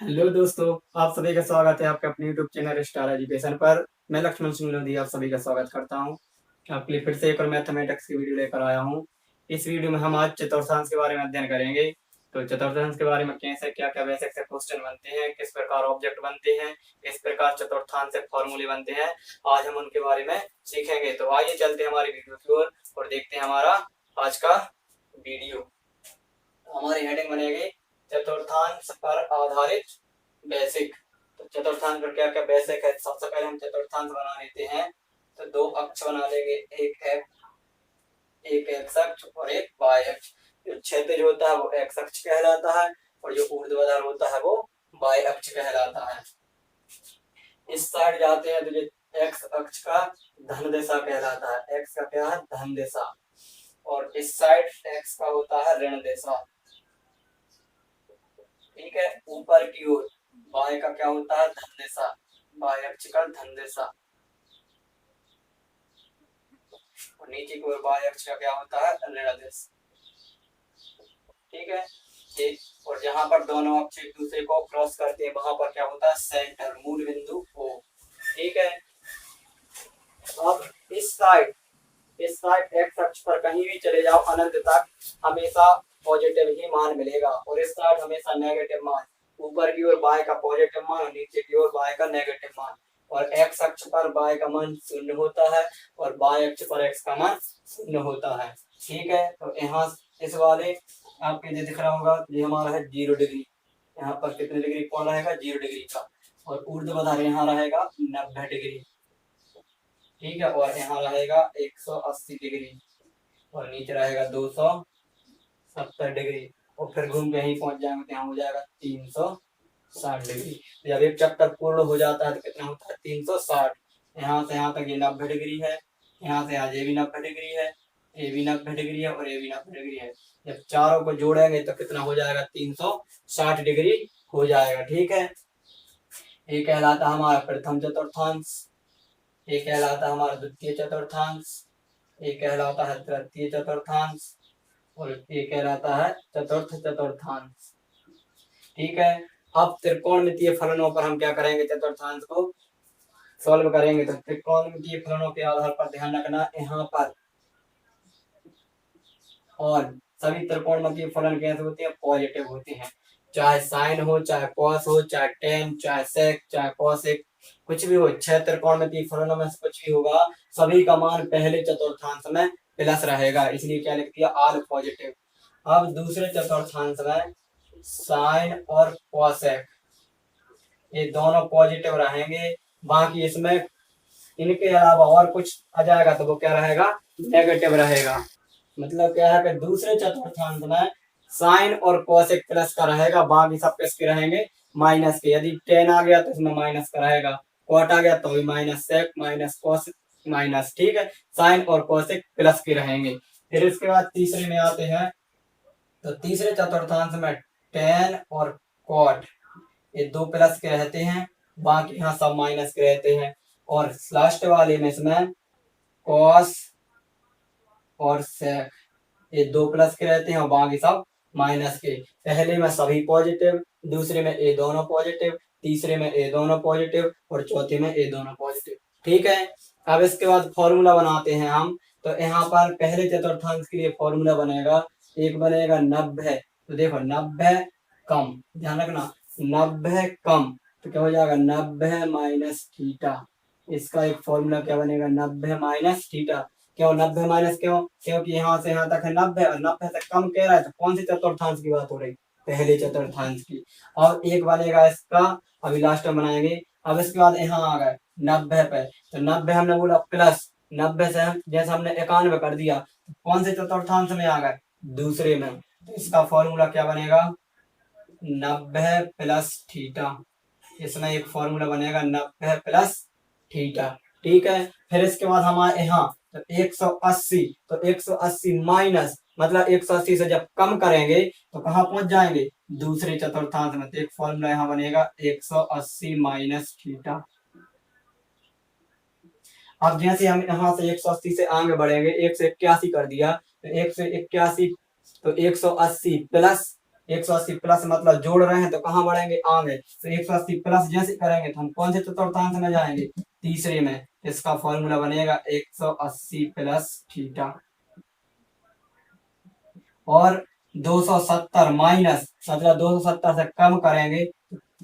Hello दोस्तों, आप सभी का स्वागत है आपके अपने यूट्यूब चैनल स्टार एजुकेशन पर। मैं लक्ष्मण सिंह लोधी आप सभी का स्वागत करता हूं। आपके लिए फिर से एक और मैथमेटिक्स की वीडियो लेकर आया हूं। इस वीडियो में हम आज चतुर्थांश के बारे में अध्ययन करेंगे। तो चतुर्थांश के बारे में कैसे क्या क्या बेसिक से क्वेश्चन बनते हैं, किस प्रकार ऑब्जेक्ट बनते हैं, किस प्रकार चतुर्थांश से फॉर्मूले बनते हैं, आज हम उनके बारे में सीखेंगे। तो आइए चलते हैं हमारी वीडियो की ओर और देखते हैं हमारा आज का वीडियो। हमारी हेडिंग बनेगी चतुर्थांश पर आधारित बेसिक। तो चतुर्थांश पर क्या क्या बेसिक है, सबसे पहले हम चतुर्थांश बना लेते हैं। तो दो अक्ष बना लेंगे, एक एक्स अक्ष और एक वाई अक्ष। जो क्षैतिज होता है वो एक्स अक्ष कहलाता है और जो ऊर्ध्वाधर होता है वो वाई अक्ष कहलाता है। इस साइड जाते हैं तो जो एक्स अक्ष का धन दिशा कहलाता है। एक्स का क्या है, धन दिशा। और इस साइड एक्स का होता है ऋण दिशा। ठीक है, ऊपर की ओर बाएं का क्या होता है, धन दिशा। बाएं अक्ष का धन दिशा। और नीचे की ओर बाएं अक्ष का क्या होता है, ऋण दिशा। ठीक है, ये और जहां पर दोनों अक्ष एक दूसरे को क्रॉस करते हैं वहां पर क्या होता है, सेंटर, मूल बिंदु O। ठीक है, अब इस साइड एक्स अक्ष पर कहीं भी चले जाओ अनंत तक हमेशा पॉजिटिव ही मान मिलेगा और इस साइड हमेशा नेगेटिव मान। ऊपर की ओर बाय का पॉजिटिव मान और नीचे की ओर बाय का नेगेटिव मान। और एक्स अक्ष पर बाय का मान 0 होता है और बाय अक्ष पर एक्स का मान 0 होता है। ठीक है, तो यहाँ इस वाले आपके जो दिख रहा होगा ये हमारा है 0 डिग्री। यहाँ पर कितने डिग्री कौन रहेगा, 0 डिग्री का। और ऊर्ध्वाधर यहाँ रहेगा 90 डिग्री। ठीक है, और यहाँ रहेगा 180 डिग्री और नीचे रहेगा 270 डिग्री। और फिर घूम के यहीं पहुंच जाएंगे तो यहाँ हो जाएगा 360 डिग्री। जब एक चक्कर पूर्ण हो जाता है तो कितना होता है, 360। यहाँ से यहाँ तक ये 90 डिग्री है, यहाँ से यहाँ ये भी 90 डिग्री है, ये भी 90 डिग्री है और ये भी 90 डिग्री है। जब चारों को जोड़ेंगे तो कितना हो जाएगा, 360 डिग्री हो जाएगा। ठीक है, ये कहलाता है हमारा प्रथम चतुर्थांश, ये कहलाता है हमारा द्वितीय चतुर्थांश, ये कहलाता है तृतीय चतुर्थांश और ये कहलाता है चतुर्थ चतुर्थांश। ठीक है, अब त्रिकोणमितीय फलनों पर हम क्या करेंगे, चतुर्थांश को सॉल्व करेंगे। तो त्रिकोणमितीय फलनों के आधार पर ध्यान रखना यहाँ पर, और सभी त्रिकोणमितीय फलन कैसे होते हैं, पॉजिटिव होते हैं। चाहे साइन हो, चाहे कॉस हो, चाहे टेन, चाहे सेक, चाहे कॉसेक, कुछ भी हो। 6 त्रिकोणमितीय फलनों में से कुछ भी होगा, सभी का मान पहले चतुर्थांश में प्लस रहेगा, इसलिए क्या लिख दिया, ऑल पॉजिटिव। अब दूसरे चतुर्थांश में साइन और कॉसेक ये दोनों पॉजिटिव रहेंगे, बाकी इसमें इनके अलावा और कुछ आ जाएगा तो वो क्या रहेगा, नेगेटिव रहेगा। मतलब क्या है कि दूसरे चतुर्थांश में साइन और कोसेक प्लस का रहेगा, बाकी सब किसके रहेंगे, माइनस के। यदि टेन आ गया तो इसमें माइनस का रहेगा, कॉट आ गया तो भी minus sec minus cos minus. ठीक है, साइन और कोसेक प्लस के रहेंगे। फिर इसके बाद तीसरे में आते हैं, तो तीसरे चतुर्थांश में टेन और कॉट ये दो प्लस के रहते हैं, बाकी यहाँ सब माइनस के रहते हैं। और लास्ट वाले में इसमें कॉस और सेक ये दो प्लस के रहते हैं और बाकी सब माइनस के। पहले में सभी पॉजिटिव, दूसरे में ए दोनों पॉजिटिव, तीसरे में ए दोनों पॉजिटिव और चौथे में ए दोनों पॉजिटिव। ठीक है, अब इसके बाद फॉर्मूला बनाते हैं हम। तो यहाँ पर पहले चतुर्थांश के लिए फॉर्मूला बनेगा, एक बनेगा 90। तो देखो 90 कम, ध्यान रखना 90 कम तो क्या हो जाएगा, 90 माइनस थीटा। इसका एक फॉर्मूला क्या बनेगा, 90 माइनस थीटा। क्यों 90 माइनस, क्यों, क्योंकि यहाँ से यहाँ तक है 90 और 90 से कम कह रहा है, तो कौन सी चतुर्थांश की बात हो रही, पहले चतुर्थांश की। और एक बनेगा इसका, अभी लास्ट में बनाएंगे। अब इसके बाद यहाँ आ गए 90 पे, तो 90 हमने बोला प्लस, 90 से हम जैसे हमने 91 कर दिया, तो कौन से चतुर्थांश में आ गए, दूसरे में। तो इसका फॉर्मूला क्या बनेगा, 90 प्लस थीटा। इसमें एक फॉर्मूला बनेगा 90 प्लस थीटा। ठीक है, फिर इसके बाद हमारे यहाँ तो 180, तो 180 माइनस, मतलब 180 से जब कम करेंगे तो कहाँ पहुंच जाएंगे, दूसरे चतुर्थांश में। तो एक फॉर्मूला यहाँ बनेगा 180 माइनस थीटा। अब जैसे हम यहाँ से 180 से आगे बढ़ेंगे, 181 कर दिया, तो 181 तो 180 प्लस 180 प्लस मतलब जोड़ रहे हैं तो कहाँ बढ़ेंगे, आगे। तो 180 प्लस जैसे करेंगे तो हम कौन से चतुर्थांश में जाएंगे, तीसरे में। इसका फॉर्मूला बनेगा 180 प्लस थीटा। और 270 माइनस मतलब 270 से कम करेंगे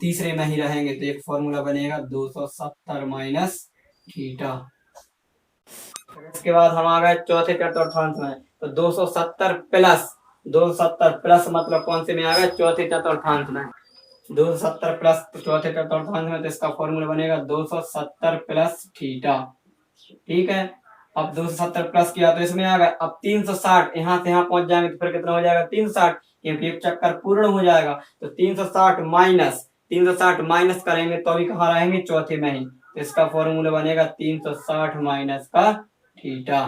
तीसरे में ही रहेंगे, तो एक फॉर्मूला बनेगा 270 माइनस थीटा। इसके बाद हम आ गए चौथे चतुर्थांश में, तो 270 प्लस मतलब कौन से में आ गए, चौथे चतुर्थांश में। 270 प्लस चौथे चतुर्थांश में, तो इसका फॉर्मूला बनेगा 270 प्लस थीटा। ठीक है, अब 270 प्लस किया तो इसमें आ गया। अब 360 यहाँ से यहाँ पहुंच जाएंगे तो फिर कितना हो जाएगा, 360, क्योंकि एक चक्कर पूर्ण हो जाएगा। तो 360 माइनस करेंगे तो अभी कहाँ रहेंगे, चौथे में ही। तो इसका फॉर्मूला बनेगा 360 माइनस का थीटा।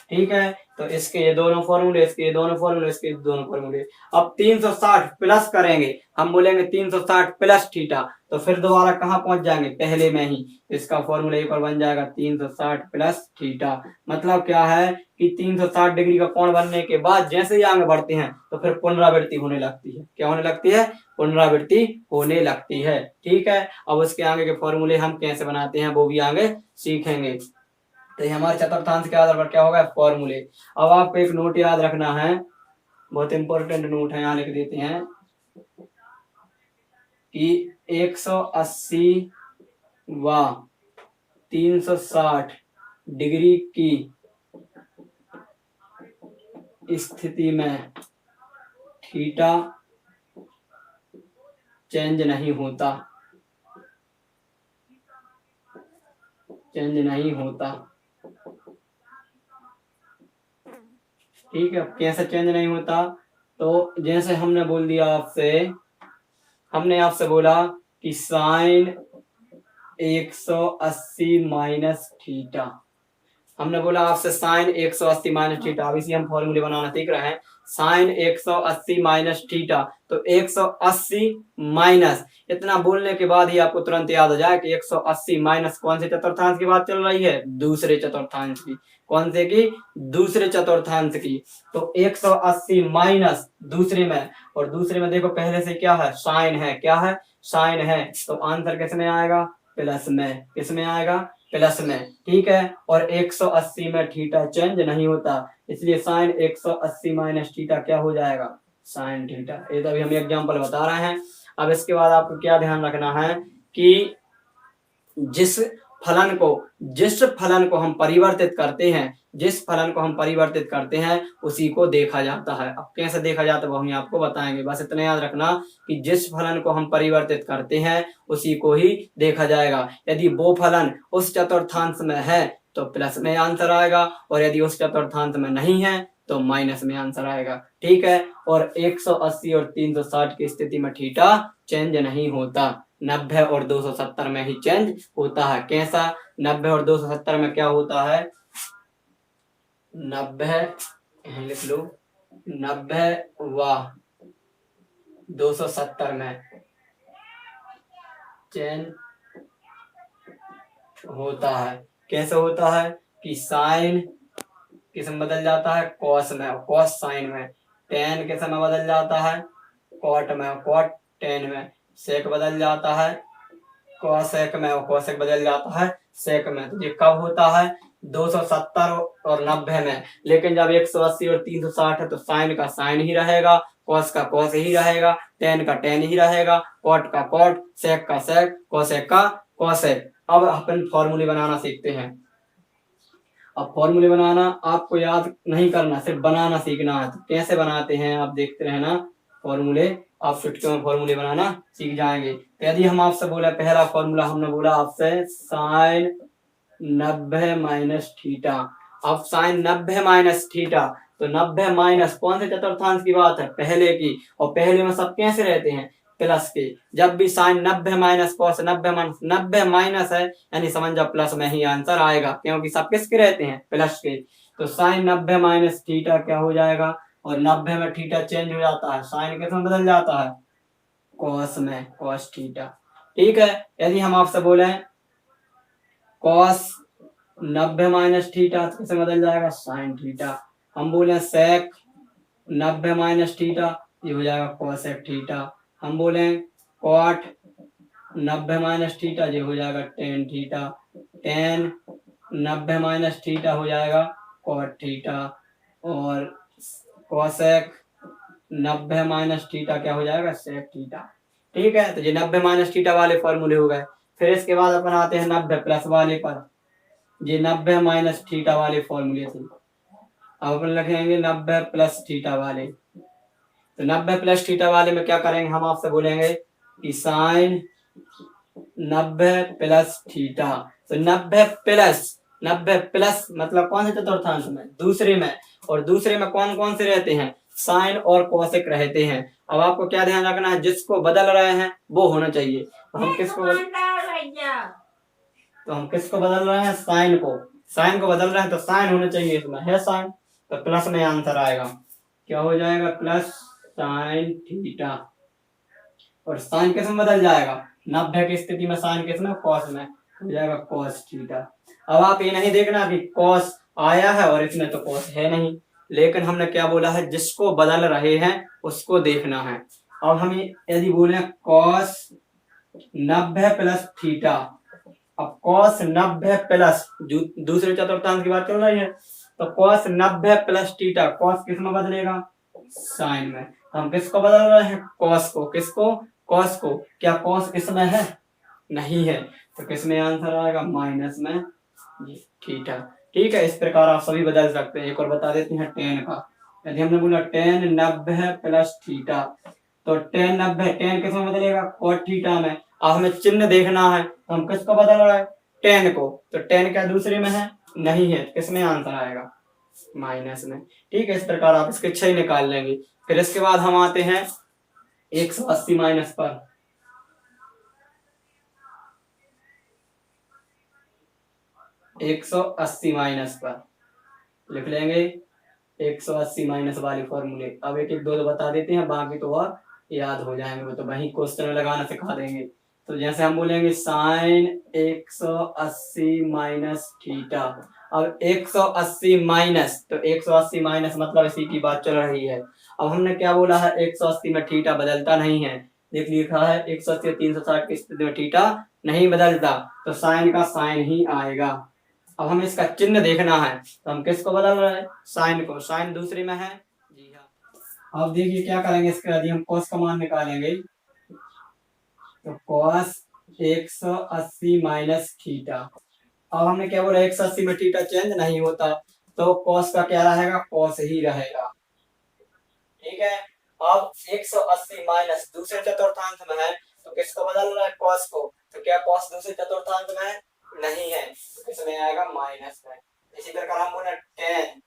ठीक है, तो इसके ये दोनों फॉर्मूले, इसके ये दोनों फॉर्मूले, इसके ये दोनों फॉर्मूले। अब 360 प्लस करेंगे, हम बोलेंगे 360 प्लस थीटा, तो फिर दोबारा कहाँ पहुंच जाएंगे, पहले में ही। इसका फॉर्मूला एक और बन जाएगा 360 प्लस थीटा। मतलब क्या है कि 360 डिग्री का कोण बनने के बाद जैसे ही आगे बढ़ते हैं तो फिर पुनरावृत्ति होने लगती है। क्या होने लगती है, पुनरावृत्ति होने लगती है। ठीक है, अब उसके आगे के फॉर्मूले हम कैसे बनाते हैं वो भी आगे सीखेंगे। तो ये हमारे चतुर्थांश के आधार पर क्या होगा, फॉर्मूले। अब आपको एक नोट याद रखना है, बहुत इंपॉर्टेंट नोट है, यहाँ लिख देते हैं कि 180 व 360 डिग्री की स्थिति में थीटा चेंज नहीं होता, चेंज नहीं होता। ठीक है, कैसे चेंज नहीं होता, तो जैसे हमने बोल दिया आपसे, हमने आपसे बोला कि साइन 180 माइनस थीटा, हमने बोला आपसे साइन 180 माइनस थीटा। अब इसी हम फॉर्मूले बनाना सीख रहे हैं। साइन 180 माइनस थीटा, तो 180 माइनस, इतना बोलने के बाद ही आपको तुरंत याद आ जाए कि 180 माइनस कौन से चतुर्थांश की बात चल रही है, दूसरे चतुर्थांश की। कौन से की, दूसरे चतुर्थांश की। तो 180 माइनस दूसरे में, और दूसरे में देखो पहले से क्या है, साइन है। क्या है, साइन है। तो आंसर किस में आएगा, प्लस में। किस में आएगा, प्लस में। ठीक है, और 180 में थीटा चेंज नहीं होता, इसलिए साइन 180 माइनस थीटा क्या हो जाएगा, साइन थीटा। ये तो अभी हम एग्जांपल बता रहे हैं। अब इसके बाद आपको क्या ध्यान रखना है कि जिस फलन को हम परिवर्तित करते हैं, जिस फलन को हम परिवर्तित करते हैं उसी को देखा जाता है। अब कैसे देखा जाता है वो हम आपको बताएंगे। बस इतना याद रखना कि जिस फलन को हम परिवर्तित करते हैं उसी को ही देखा जाएगा। यदि वो फलन उस चतुर्थांश में है तो प्लस में आंसर आएगा, और यदि उस चतुर्थांश में नहीं है तो माइनस में आंसर आएगा। ठीक है, और 180 और 360 की स्थिति में थीटा चेंज नहीं होता, 90 और 270 में ही चेंज होता है। कैसा, 90 और 270 में क्या होता है, 90 लिख लो, 90 व 270 में चेंज होता है। कैसे होता है कि साइन किस में बदल जाता है, कॉस में, कॉस साइन में। टेन किस में बदल जाता है, कॉट में, कॉट टेन में। सेक बदल जाता है कॉसेक में, और कॉसेक बदल जाता है सेक में। तो ये कब होता है, 270 और 90 में। लेकिन जब 180 और 360 है तो साइन का साइन ही रहेगा, कॉस का कॉस ही रहेगा, टेन का टेन ही रहेगा, कॉट का कॉट, सेक का सेक, कॉसेक का कॉसेक। अब अपन फॉर्मूले बनाना सीखते हैं। अब फॉर्मूले बनाना आपको याद नहीं करना, सिर्फ बनाना सीखना है। तो कैसे बनाते हैं आप देखते रहना फॉर्मूले, आप चुटकियों में फॉर्मूले बनाना सीख जाएंगे। तो यदि हम आपसे बोला, पहला फॉर्मूला हमने बोला आपसे साइन 90 माइनस थीटा। अब साइन 90 माइनस थीटा, तो 90 माइनस कौन से चतुर्थांश की बात है, पहले की। और पहले में सब कैसे रहते हैं, प्लस के। जब भी साइन 90 माइनस कॉस 90 माइनस है, यानी समझ जाओ प्लस में ही आंसर आएगा, क्योंकि सब किसके रहते हैं, प्लस के। तो साइन 90 माइनस थीटा क्या हो जाएगा, और 90 में थीटा चेंज हो जाता है, साइन किस में बदल जाता है, कॉस में, कॉस थीटा। ठीक है, यदि हम आपसे बोले कॉस 90 माइनस थीटा किस में बदल जाएगा, साइन थीटा। हम बोले सेक 90 माइनस थीटा ये हो जाएगा कोसेक थीटा। हम बोले कॉट 90 माइनस थीटा, ये हो जाएगा tan theta. Ten 90 minus theta हो जाएगा कॉट थीटा। और कोसेक 90 माइनस थीटा क्या हो जाएगा, सेक थीटा। ठीक है, तो ये 90 माइनस थीटा वाले फॉर्मूले हो गए। फिर इसके बाद अपन आते हैं 90 प्लस वाले पर। ये 90 माइनस थीटा वाले फॉर्मूले थे। अब अपन लिखेंगे 90 प्लस थीटा वाले। तो 90 प्लस थीटा वाले में क्या करेंगे, हम आपसे बोलेंगे कि साइन 90 प्लस थीटा। तो 90 प्लस मतलब कौन से चतुर्थांश में, दूसरे में। और दूसरे में कौन कौन से रहते हैं, साइन और कोसेक रहते हैं। अब आपको क्या ध्यान रखना है, जिसको बदल रहे हैं वो होना चाहिए। तो हम किसको बदल रहे हैं, साइन को। साइन को बदल रहे हैं तो साइन होना चाहिए, इसमें है साइन, तो प्लस में आंसर आएगा। क्या हो जाएगा, प्लस साइन थीटा। और साइन किस में बदल जाएगा, 90 की स्थिति में साइन किस में, कॉस में, हो जाएगा कॉस थीटा। अब आप ये नहीं देखना कि कॉस आया है और इसमें तो कॉस है नहीं, लेकिन हमने क्या बोला है, जिसको बदल रहे हैं उसको देखना है। अब हम यदि बोले कॉस 90 प्लस थीटा, अब कॉस 90 प्लस, दूसरे चतुर्थांश की बात चल रही है, तो कॉस 90 प्लस थीटा, कॉस किस में बदलेगा, साइन में। हम किसको बदल रहे हैं, कॉस को। किसको, कॉस को। क्या कॉस इसमें है, नहीं है, तो किसमें आंसर आएगा, माइनस में थीटा। ठीक है, इस प्रकार आप सभी बदल सकते हैं। एक और बता देते हैं टेन का। यदि हमने बोला टेन 90 प्लस थीटा, तो टेन 90, टेन किसमें बदलेगा, कॉट थीटा में। अब हमें चिन्ह देखना है, तो हम किसको बदल रहे हैं, टेन को। तो टेन क्या दूसरे में है, नहीं है, किसमें आंसर आएगा, माइनस में। ठीक है, इस प्रकार आप इसके 6 निकाल लेंगे। फिर इसके बाद हम आते हैं 180 माइनस पर। 180 माइनस पर लिख लेंगे 180 माइनस वाले फॉर्मूले। अब एक एक दो बता देते हैं, बाकी तो और याद हो जाएंगे, वो तो वही क्वेश्चन लगाना सिखा देंगे। तो जैसे हम बोलेंगे साइन 180 माइनस थीटा। अब 180 माइनस, तो 180 माइनस मतलब इसी की बात चल रही है। अब हमने क्या बोला है, 180 में थीटा बदलता नहीं है। देख लिखा है 180 360 की स्थिति में थीटा नहीं बदलता, तो साइन का साइन ही आएगा। अब हमें इसका चिन्ह देखना है, तो हम किसको बदल रहे हैं, साइन को। साइन दूसरे में है, जी हाँ। अब देखिए क्या करेंगे, इसके बाद हम कॉस का मान निकालेंगे। तो कॉस 180 माइनस थीटा। अब हमने क्या बोला, 180 में थीटा चेंज नहीं होता, तो कॉस का क्या रहेगा, कॉस ही रहेगा। ठीक है, अब 180 माइनस दूसरे चतुर्थांश में है, तो किसको बदल रहा है, कॉस को। तो क्या कॉस दूसरे चतुर्थांश में है, नहीं है, तो किसमें आएगा, माइनस में। इसी प्रकार हम बोले टेन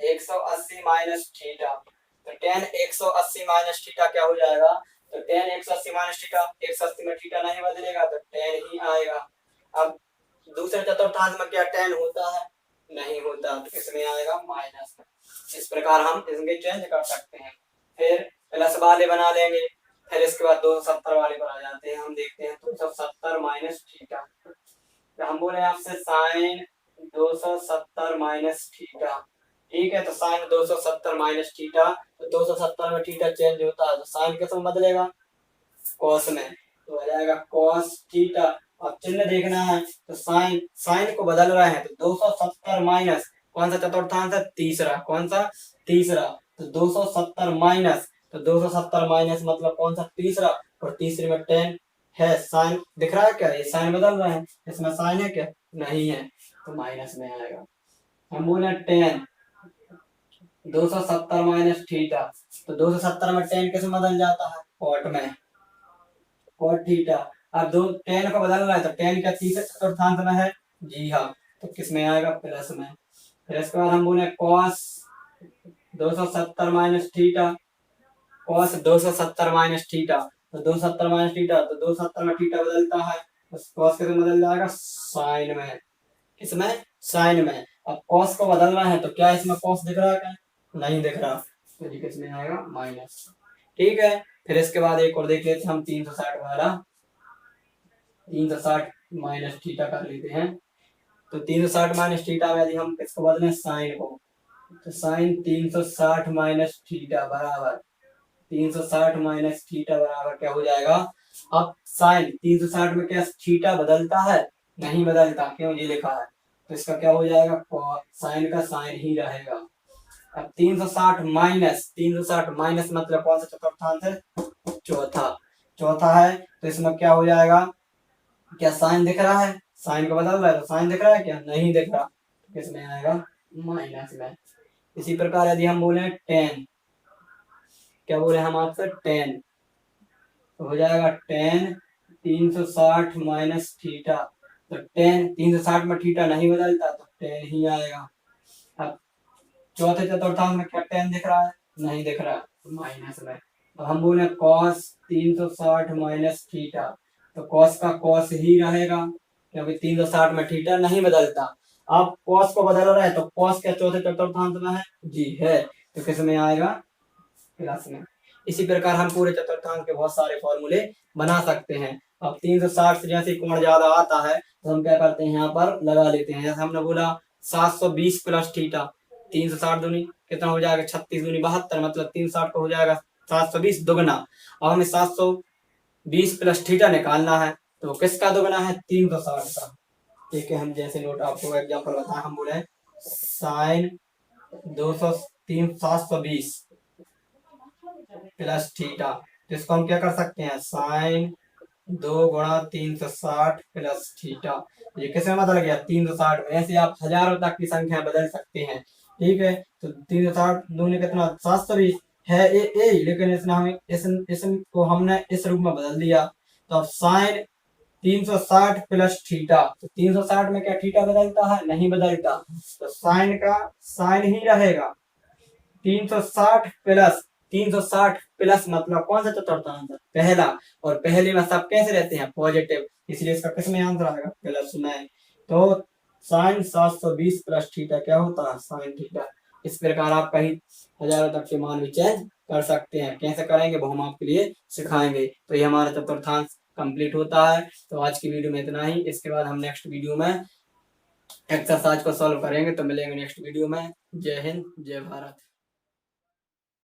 180 माइनस थीटा, तो टेन 180 माइनस थीटा क्या हो जाएगा, तो टेन 180 माइनस थीटा, 180 में थीटा नहीं बदलेगा तो टेन ही आएगा। अब दूसरे चतुर्थांश में क्या टेन होता है, नहीं होता, तो किसमें आएगा, माइनस में। इस प्रकार हम इसमें चेंज कर सकते हैं। फिर प्लस वाले बना लेंगे। फिर इसके बाद 270 वाले पर आ जाते हैं। हम देखते हैं 270 माइनस थीटा। तो हम बोले आपसे साइन 270 माइनस थीटा। ठीक है, तो साइन 270 माइनस थीटा, तो 270 में थीटा चेंज होता है, तो साइन किसमें बदलेगा, कॉस में, तो आ जाएगा कॉस थीटा। अब चिन्ह देखना है, तो साइन, साइन को बदल रहे हैं, तो 270 माइनस कौन सा चतुर्थांश है, तीसरा। कौन सा, तीसरा। तो 270 माइनस, तो 270 माइनस मतलब कौन सा, तीसरा। और तीसरे में टेन है, साइन दिख रहा है क्या, ये साइन बदल रहे हैं, इसमें साइन है क्या, नहीं है, तो माइनस में आएगा। हम बोले टेन 270 माइनस थीटा, तो 270 में टेन किस में बदल जाता है, कॉट में, कॉट थीटा। अब दो टेन को बदल रहा है, तो टेन का तीसरे चतुर्थांश में है, जी हाँ, तो किस में आएगा, प्लस में। फिर इसके बाद हम बोले cos 270 minus theta, cos 270 minus theta, तो 270 माइनस थीटा, तो 270 में थीटा बदलता है, तो कॉस किस में बदल जाएगा, साइन में। किसमें, साइन में। अब कॉस को बदल रहा है, तो क्या इसमें कॉस दिख रहा है क्या, नहीं दिख रहा, तो जी किसमें आएगा, माइनस। ठीक है, फिर इसके बाद एक और देख लेते हैं हम 360 वाला। 360 माइनस थीटा कर लेते हैं। तो 360 माइनस थीटा में यदि हम किसको बदलें, साइन को, तो साइन 360 माइनस थीटा बराबर 360 माइनस थीटा बराबर क्या हो जाएगा। अब साइन 360 में क्या थीटा बदलता है, नहीं बदलता, क्यों, ये लिखा है, तो इसका क्या हो जाएगा, साइन का साइन ही रहेगा। अब 360 माइनस मतलब कौन सा चतुर्थांश है, चौथा, चौथा है, तो इसमें क्या हो जाएगा, क्या साइन दिख रहा है, साइन को बदल रहा है, तो साइन दिख रहा है क्या, नहीं दिख रहा, तो किसमें आएगा, माइनस में। इसी प्रकार यदि हम बोले 10, क्या बोले हम आपसे 10, तो हो जाएगा 10 360 माइनस थीटा, तो 10 360 में थीटा नहीं बदलता तो 10 ही आएगा। अब चौथे चतुर्थांश में क्या 10 दिख रहा है, नहीं दिख रहा, तो माइनस में। अब हम बोले cos 360 माइनस थीटा, तो cos का cos ही रहेगा, क्योंकि 360 में थीटा नहीं बदलता। अब cos को बदल रहा है तो cos क्या चौथे चतुर्थांश में है, जी है, तो किस में आएगा, प्लस में। इसी प्रकार हम पूरे चतुर्थांश के बहुत सारे फॉर्मूले बना सकते हैं। अब 360 से जैसे कोण ज्यादा आता है तो हम क्या करते हैं, यहाँ पर लगा लेते हैं। जैसे हमने बोला 720 प्लस थीटा, 360 दूनी कितना हो जाएगा, 36 दूनी 72, मतलब 360 को हो जाएगा 720 दुगना। अब हमें 720 प्लस थीटा निकालना है, तो किसका दुगना है, 360 का। ठीक है, हम जैसे नोट आपको एग्जाम्पल बताएं, हम बोले साइन 720 प्लस थीटा, तो इसको हम क्या कर सकते हैं, साइन 2 गुणा 360 प्लस थीटा, ये किसमें बदल गया, 360 में। ऐसे आप हजारों तक की संख्या बदल सकते हैं। ठीक है, तो 360 दूनी कितना 720 है ए, लेकिन इसने हमें इसको हमने इस रूप में बदल दिया, तो अब साइन 360 प्लस थीटा, तो 360 में क्या थीटा बदलता है, नहीं बदलता, तो साइन का साइन ही रहेगा। 360 प्लस मतलब कौन सा चतुर्थांश है, पहला, और पहले में सब कैसे रहते हैं, पॉजिटिव, इसलिए इसका किस में आंसर आएगा, प्लस में। तो साइन 720 प्लस थीटा क्या होता है, साइन थीटा। इस प्रकार आप कहीं हजारों तक के मान भी चेंज कर सकते हैं, कैसे करेंगे वो हम आपके लिए सिखाएंगे। तो ये हमारा चतुर्थांश कंप्लीट होता है। तो आज की वीडियो में इतना ही, इसके बाद हम नेक्स्ट वीडियो में एक्सरसाइज को सॉल्व करेंगे। तो मिलेंगे नेक्स्ट वीडियो में। जय हिंद, जय भारत।